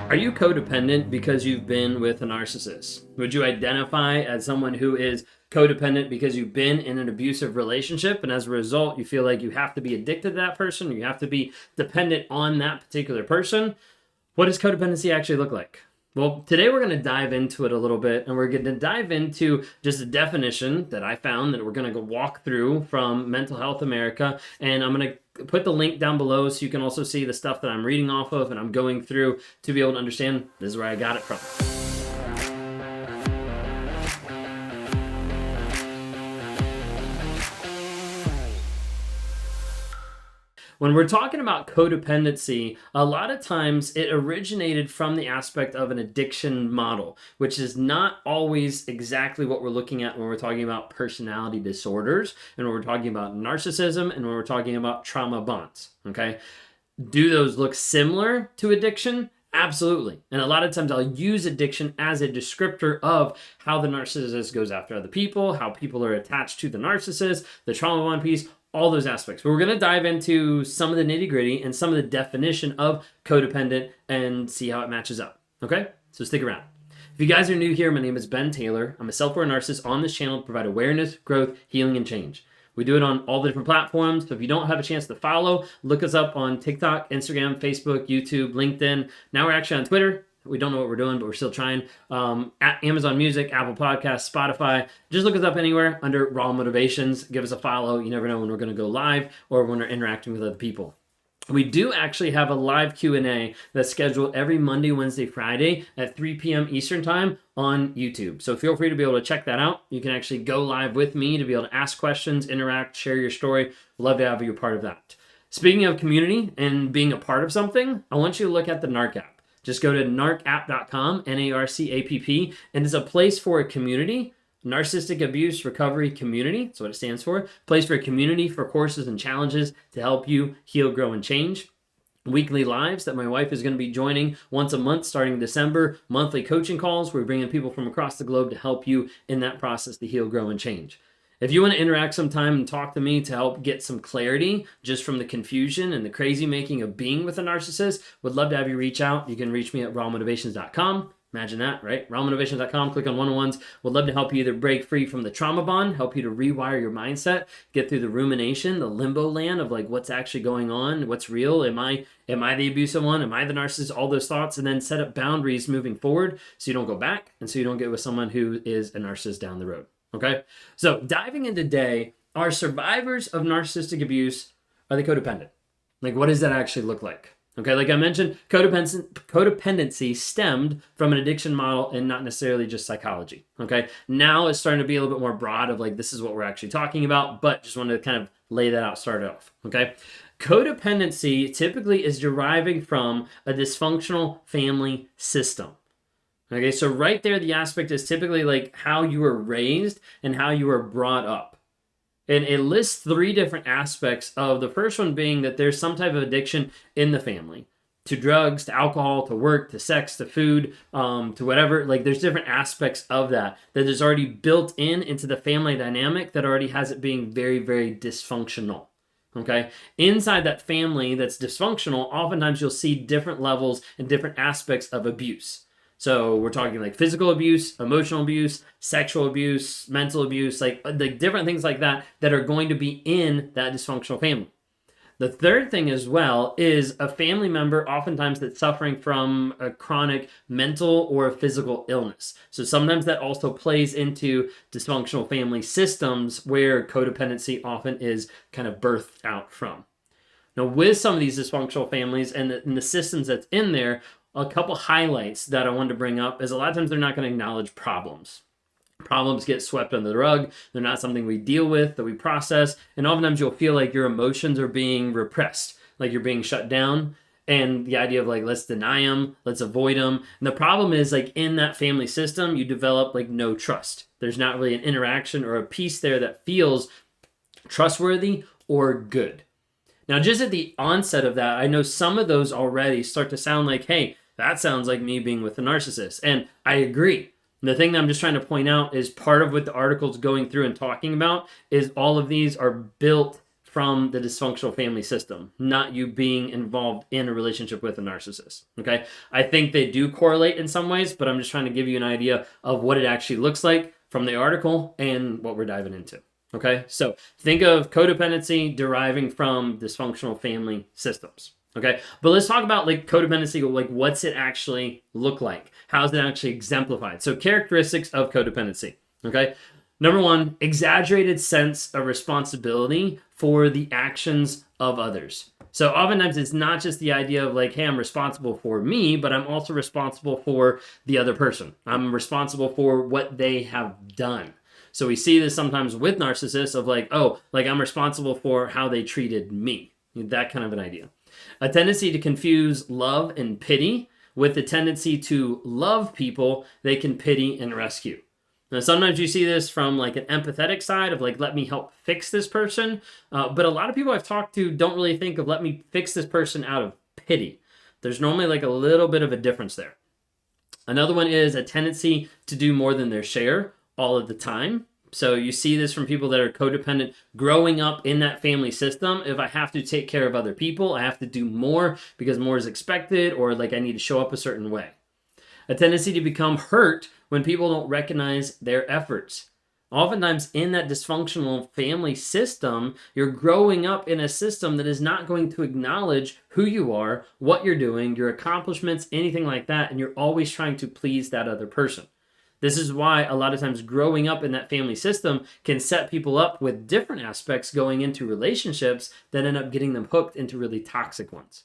Are you codependent because you've been with a narcissist? Would you identify as someone who is codependent because you've been in an abusive relationship and as a result you feel like you have to be addicted to that person or you have to be dependent on that particular person? What does codependency actually look like? Well, today we're going to dive into it a little bit, and we're going to dive into just a definition that I found that we're going to go walk through from Mental Health America, and I'm going to put the link down below so you can also see the stuff that I'm reading off of and I'm going through to be able to understand this is where I got it from. When we're talking about codependency, a lot of times it originated from the aspect of an addiction model, which is not always exactly what we're looking at when we're talking about personality disorders and when we're talking about narcissism and when we're talking about trauma bonds, okay? Do those look similar to addiction? Absolutely. And a lot of times I'll use addiction as a descriptor of how the narcissist goes after other people, how people are attached to the narcissist, the trauma bond piece, all those aspects. But we're going to dive into some of the nitty gritty and some of the definition of codependent and see how it matches up. Okay? So stick around. If you guys are new here, my name is Ben Taylor. I'm a self-aware narcissist on this channel to provide awareness, growth, healing, and change. We do it on all the different platforms. So if you don't have a chance to follow, look us up on TikTok, Instagram, Facebook, YouTube, LinkedIn. Now we're actually on Twitter. We don't know what we're doing, but we're still trying. At Amazon Music, Apple Podcasts, Spotify. Just look us up anywhere under Raw Motivations. Give us a follow. You never know when we're going to go live or when we're interacting with other people. We do actually have a live Q&A that's scheduled every Monday, Wednesday, Friday at 3 p.m. Eastern Time on YouTube. So feel free to be able to check that out. You can actually go live with me to be able to ask questions, interact, share your story. Love to have you a part of that. Speaking of community and being a part of something, I want you to look at the Narc app. Just go to narcapp.com, N-A-R-C-A-P-P, and it's a place for a community, Narcissistic Abuse Recovery Community, that's what it stands for, place for a community for courses and challenges to help you heal, grow, and change. Weekly lives that my wife is going to be joining once a month starting in December, monthly coaching calls. We're bringing people from across the globe to help you in that process to heal, grow, and change. If you want to interact sometime and talk to me to help get some clarity just from the confusion and the crazy making of being with a narcissist, would love to have you reach out. You can reach me at rawmotivations.com. Imagine that, right? Rawmotivations.com, click on one-on-ones. Would love to help you either break free from the trauma bond, help you to rewire your mindset, get through the rumination, the limbo land of like what's actually going on, what's real, am I the abusive one, am I the narcissist, all those thoughts, and then set up boundaries moving forward so you don't go back and so you don't get with someone who is a narcissist down the road. Okay, so diving into today, are survivors of narcissistic abuse, are they codependent? Like, what does that actually look like? Okay, like I mentioned, codependency stemmed from an addiction model and not necessarily just psychology. Okay, now it's starting to be a little bit more broad of like, this is what we're actually talking about, but just wanted to kind of lay that out, start it off. Okay, codependency typically is deriving from a dysfunctional family system. Okay, so right there, the aspect is typically like how you were raised and how you were brought up. And it lists three different aspects of the first one being that there's some type of addiction in the family to drugs, to alcohol, to work, to sex, to food, to whatever. Like there's different aspects of that is already built into the family dynamic that already has it being very, very dysfunctional. Okay, inside that family that's dysfunctional, oftentimes you'll see different levels and different aspects of abuse. So we're talking like physical abuse, emotional abuse, sexual abuse, mental abuse, like different things like that that are going to be in that dysfunctional family. The third thing as well is a family member oftentimes that's suffering from a chronic mental or a physical illness. So sometimes that also plays into dysfunctional family systems where codependency often is kind of birthed out from. Now with some of these dysfunctional families and the systems that's in there, a couple highlights that I wanted to bring up is a lot of times they're not going to acknowledge problems. Problems get swept under the rug. They're not something we deal with, that we process. And oftentimes you'll feel like your emotions are being repressed, like you're being shut down. And the idea of like, let's deny them, let's avoid them. And the problem is like in that family system, you develop like no trust. There's not really an interaction or a piece there that feels trustworthy or good. Now, just at the onset of that, I know some of those already start to sound like, hey, that sounds like me being with a narcissist. And I agree. The thing that I'm just trying to point out is part of what the article's going through and talking about is all of these are built from the dysfunctional family system, not you being involved in a relationship with a narcissist. Okay. I think they do correlate in some ways, but I'm just trying to give you an idea of what it actually looks like from the article and what we're diving into. Okay. So think of codependency deriving from dysfunctional family systems. Okay. But let's talk about like codependency, like what's it actually look like? How's it actually exemplified? So characteristics of codependency. Okay. Number one, exaggerated sense of responsibility for the actions of others. So oftentimes it's not just the idea of like, hey, I'm responsible for me, but I'm also responsible for the other person. I'm responsible for what they have done. So we see this sometimes with narcissists of like, oh, like I'm responsible for how they treated me. That kind of an idea. A tendency to confuse love and pity with the tendency to love people they can pity and rescue. Now, sometimes you see this from like an empathetic side of like, let me help fix this person. But a lot of people I've talked to don't really think of let me fix this person out of pity. There's normally like a little bit of a difference there. Another one is a tendency to do more than their share all of the time. So you see this from people that are codependent growing up in that family system. If I have to take care of other people, I have to do more because more is expected, or like I need to show up a certain way. A tendency to become hurt when people don't recognize their efforts. Oftentimes in that dysfunctional family system, you're growing up in a system that is not going to acknowledge who you are, what you're doing, your accomplishments, anything like that, and you're always trying to please that other person. This is why a lot of times growing up in that family system can set people up with different aspects going into relationships that end up getting them hooked into really toxic ones.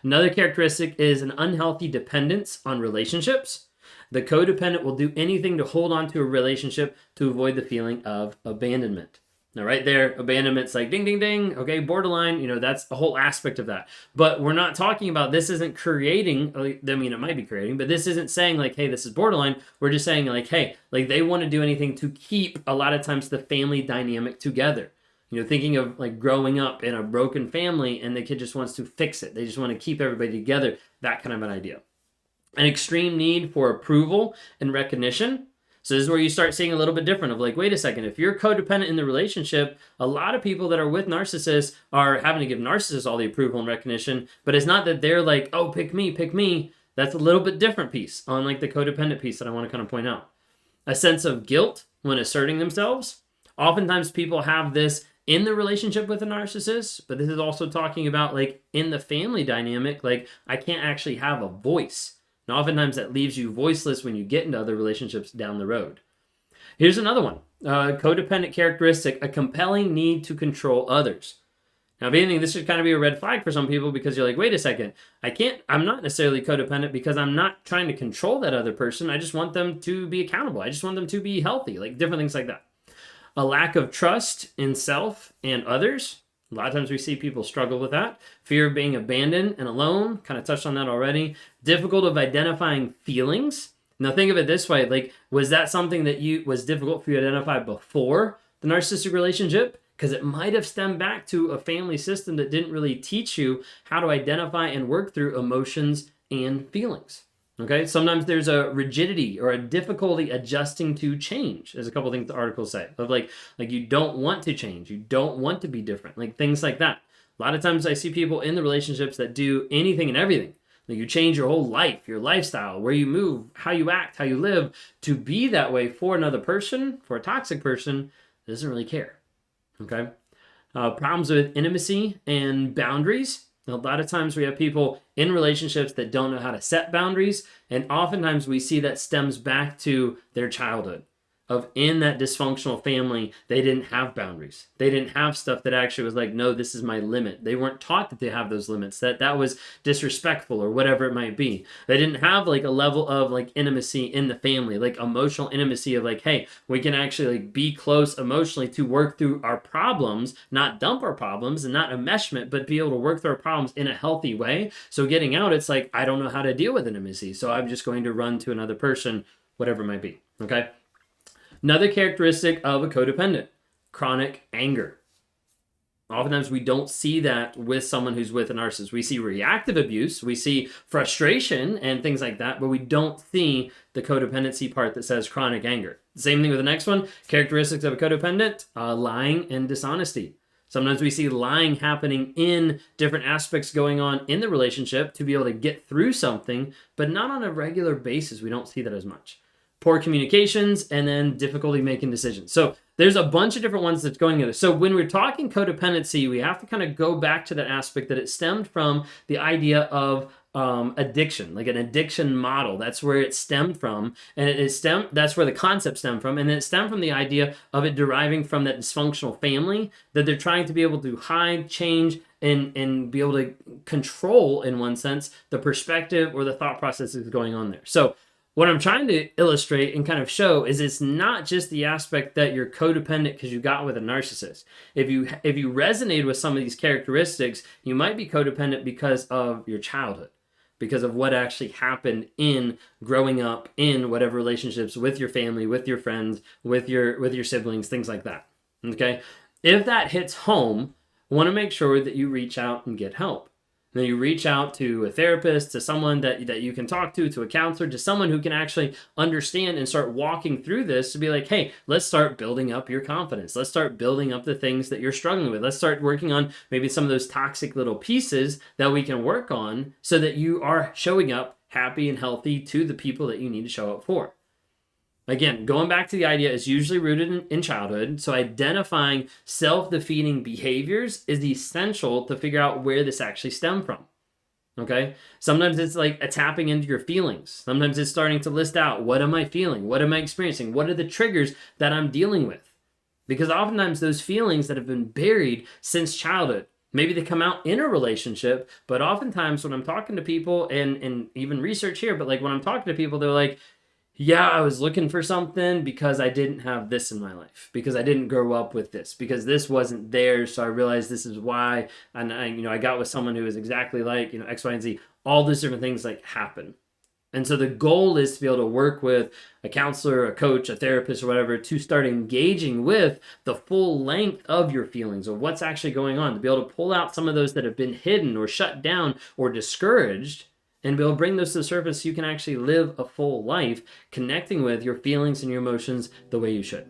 Another characteristic is an unhealthy dependence on relationships. The codependent will do anything to hold on to a relationship to avoid the feeling of abandonment. Now, right there, abandonment's like ding, ding, ding. Okay, borderline, that's a whole aspect of that. But we're not talking about this isn't creating, I mean, it might be creating, but this isn't saying like, hey, this is borderline. We're just saying like, hey, like they want to do anything to keep a lot of times the family dynamic together. Thinking of like growing up in a broken family and the kid just wants to fix it. They just want to keep everybody together. That kind of an idea. An extreme need for approval and recognition. So this is where you start seeing a little bit different of like, wait a second, if you're codependent in the relationship, a lot of people that are with narcissists are having to give narcissists all the approval and recognition, but it's not that they're like, oh, pick me, pick me. That's a little bit different piece on like the codependent piece that I want to kind of point out. A sense of guilt when asserting themselves. Oftentimes people have this in the relationship with a narcissist, but this is also talking about like in the family dynamic, like I can't actually have a voice. And oftentimes that leaves you voiceless when you get into other relationships down the road. Here's another one. Codependent characteristic, a compelling need to control others. Now, if anything, this should kind of be a red flag for some people because you're like, wait a second, I'm not necessarily codependent because I'm not trying to control that other person. I just want them to be accountable. I just want them to be healthy, like different things like that. A lack of trust in self and others. A lot of times we see people struggle with that. Fear of being abandoned and alone. Kind of touched on that already. Difficult of identifying feelings. Now think of it this way. Like, was that something that was difficult for you to identify before the narcissistic relationship? Because it might have stemmed back to a family system that didn't really teach you how to identify and work through emotions and feelings. Okay, sometimes there's a rigidity or a difficulty adjusting to change. There's a couple things the articles say of like you don't want to change, you don't want to be different, like things like that. A lot of times I see people in the relationships that do anything and everything. Like you change your whole life, your lifestyle, where you move, how you act, how you live to be that way for another person, for a toxic person that doesn't really care. Okay, problems with intimacy and boundaries. Now, a lot of times we have people in relationships that don't know how to set boundaries, and oftentimes we see that stems back to their childhood. Of in that dysfunctional family, they didn't have boundaries. They didn't have stuff that actually was like, no, this is my limit. They weren't taught that they have those limits, that was disrespectful or whatever it might be. They didn't have like a level of like intimacy in the family, like emotional intimacy of like, hey, we can actually like be close emotionally to work through our problems, not dump our problems and not enmeshment, but be able to work through our problems in a healthy way. So getting out, it's like, I don't know how to deal with intimacy. So I'm just going to run to another person, whatever it might be. Okay. Another characteristic of a codependent, chronic anger. Oftentimes we don't see that with someone who's with a narcissist. We see reactive abuse, we see frustration and things like that, but we don't see the codependency part that says chronic anger. Same thing with the next one, characteristics of a codependent, lying and dishonesty. Sometimes we see lying happening in different aspects going on in the relationship to be able to get through something, but not on a regular basis. We don't see that as much. Poor communications, and then difficulty making decisions. So there's a bunch of different ones that's going into. So when we're talking codependency, we have to kind of go back to that aspect that it stemmed from the idea of addiction, like an addiction model. That's where it stemmed from, and that's where the concept stemmed from, and then it stemmed from the idea of it deriving from that dysfunctional family that they're trying to be able to hide, change, and be able to control, in one sense, the perspective or the thought processes going on there. So what I'm trying to illustrate and kind of show is it's not just the aspect that you're codependent because you got with a narcissist. If you resonate with some of these characteristics, you might be codependent because of your childhood, because of what actually happened in growing up in whatever relationships with your family, with your friends, with your siblings, things like that. Okay? If that hits home, I want to make sure that you reach out and get help. Then you reach out to a therapist, to someone that you can talk to a counselor, to someone who can actually understand and start walking through this to be like, hey, let's start building up your confidence. Let's start building up the things that you're struggling with. Let's start working on maybe some of those toxic little pieces that we can work on so that you are showing up happy and healthy to the people that you need to show up for. Again, going back to the idea, it's usually rooted in childhood. So identifying self-defeating behaviors is essential to figure out where this actually stemmed from. Okay? Sometimes it's like tapping into your feelings. Sometimes it's starting to list out, what am I feeling? What am I experiencing? What are the triggers that I'm dealing with? Because oftentimes those feelings that have been buried since childhood, maybe they come out in a relationship, but oftentimes when I'm talking to people and even research here, but like when I'm talking to people, they're like, yeah, I was looking for something because I didn't have this in my life, because I didn't grow up with this, because this wasn't there. So I realized this is why. And I got with someone who was exactly like, X, Y, and Z. All these different things like happen. And so the goal is to be able to work with a counselor, a coach, a therapist, or whatever, to start engaging with the full length of your feelings or what's actually going on, to be able to pull out some of those that have been hidden or shut down or discouraged, and be able to bring those to the surface so you can actually live a full life connecting with your feelings and your emotions the way you should.